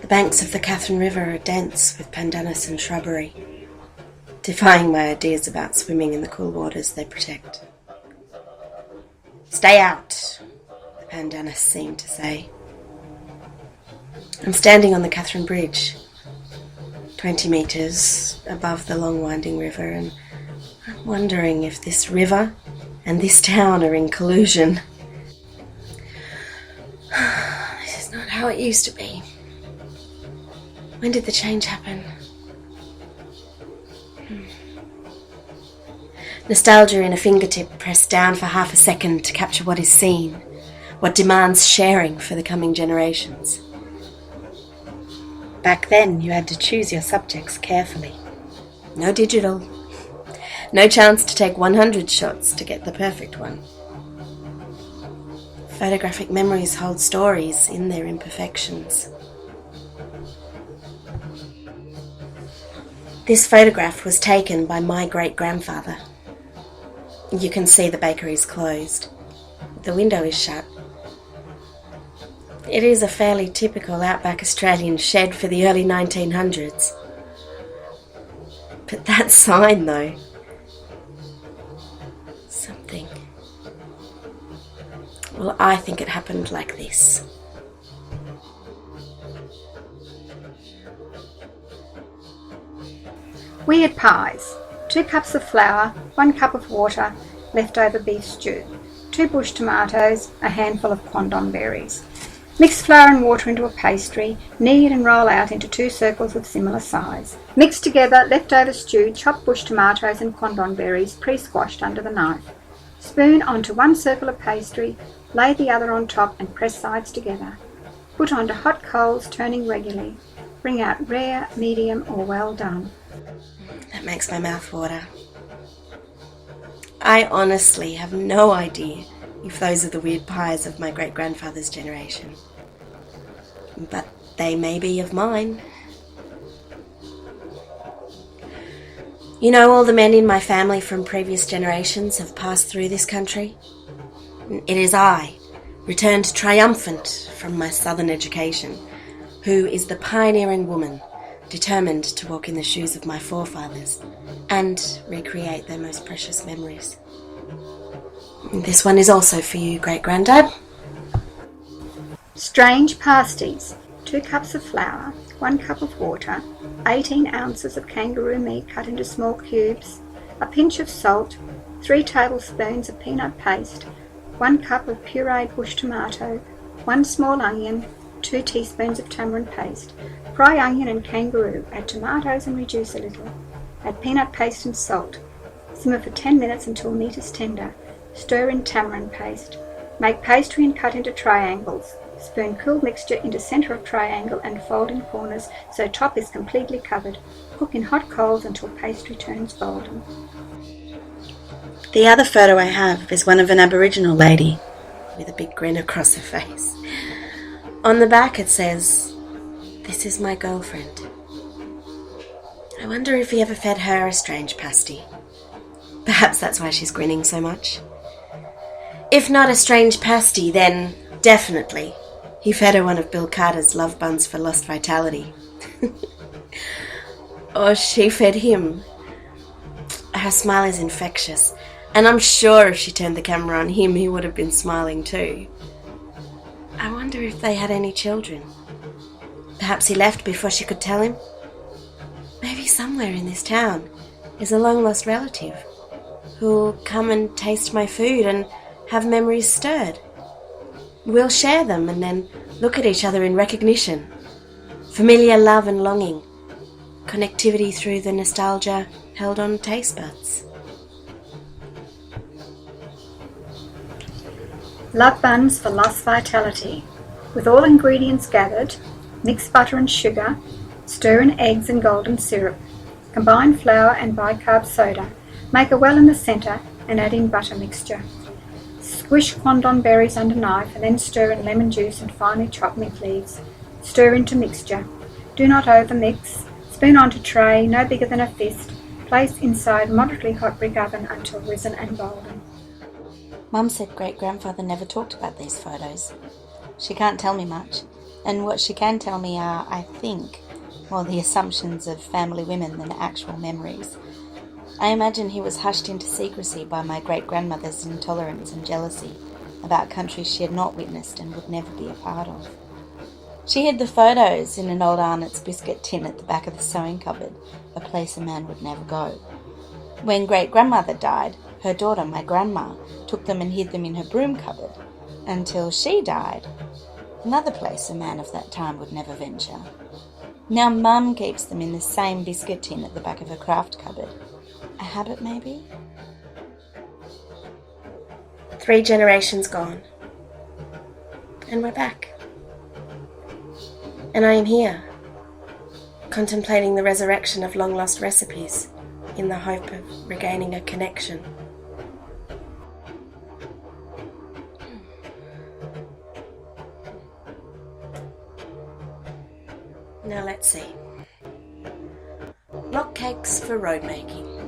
banks of the Katherine River are dense with pandanus and shrubbery, defying my ideas about swimming in the cool waters they protect. "Stay out," the pandanus seemed to say. I'm standing on the Katherine Bridge, 20 metres above the long winding river, and I'm wondering if this river and this town are in collusion. This is not how it used to be. When did the change happen? Nostalgia in a fingertip pressed down for half a second to capture what is seen, what demands sharing for the coming generations. Back then, you had to choose your subjects carefully. No digital. No chance to take 100 shots to get the perfect one. Photographic memories hold stories in their imperfections. This photograph was taken by my great-grandfather. You can see the bakery is closed. The window is shut. It is a fairly typical outback Australian shed for the early 1900s. But that sign, though, something. Well, I think it happened like this. Weird pies. 2 cups of flour, 1 cup of water, leftover beef stew, 2 bush tomatoes, a handful of quandong berries. Mix flour and water into a pastry, knead and roll out into 2 circles of similar size. Mix together leftover stew, chopped bush tomatoes and quandong berries pre-squashed under the knife. Spoon onto 1 circle of pastry, lay the other on top and press sides together. Put onto hot coals, turning regularly. Bring out rare, medium or well done. That makes my mouth water. I honestly have no idea if those are the weird pies of my great-grandfather's generation. But they may be of mine. You know, all the men in my family from previous generations have passed through this country. It is I, returned triumphant from my southern education, who is the pioneering woman, determined to walk in the shoes of my forefathers and recreate their most precious memories. This one is also for you, Great-Grandad. Strange pasties. 2 cups of flour, 1 cup of water, 18 ounces of kangaroo meat cut into small cubes, a pinch of salt, 3 tablespoons of peanut paste, 1 cup of pureed bush tomato, 1 small onion, 2 teaspoons of tamarind paste. Fry onion and kangaroo, add tomatoes and reduce a little. Add peanut paste and salt. Simmer for 10 minutes until meat is tender. Stir in tamarind paste. Make pastry and cut into triangles. Spoon cool mixture into centre of triangle and fold in corners so top is completely covered. Cook in hot coals until pastry turns golden. The other photo I have is one of an Aboriginal lady with a big grin across her face. On the back it says, "This is my girlfriend." I wonder if he ever fed her a strange pasty. Perhaps that's why she's grinning so much. If not a strange pasty, then definitely he fed her one of Bill Carter's love buns for lost vitality. Or she fed him. Her smile is infectious, and I'm sure if she turned the camera on him, he would have been smiling too. I wonder if they had any children. Perhaps he left before she could tell him. Maybe somewhere in this town is a long-lost relative who'll come and taste my food and have memories stirred. We'll share them and then look at each other in recognition. Familiar love and longing. Connectivity through the nostalgia held on taste buds. Love buns for lost vitality. With all ingredients gathered, mix butter and sugar, stir in eggs and golden syrup. Combine flour and bicarb soda. Make a well in the centre and add in butter mixture. Squish quandong berries under knife and then stir in lemon juice and finely chopped mint leaves. Stir into mixture. Do not overmix. Spoon onto tray, no bigger than a fist. Place inside moderately hot brick oven until risen and golden. Mum said great-grandfather never talked about these photos. She can't tell me much, And what she can tell me are, I think, more the assumptions of family women than actual memories. I imagine he was hushed into secrecy by my great-grandmother's intolerance and jealousy about countries she had not witnessed and would never be a part of. She hid the photos in an old Arnott's biscuit tin at the back of the sewing cupboard, a place a man would never go. When great-grandmother died, her daughter, my grandma, took them and hid them in her broom cupboard, until she died, another place a man of that time would never venture. Now Mum keeps them in the same biscuit tin at the back of her craft cupboard. A habit, maybe? 3 generations gone. And we're back. And I am here, contemplating the resurrection of long-lost recipes in the hope of regaining a connection. Now let's see. Block cakes for road making.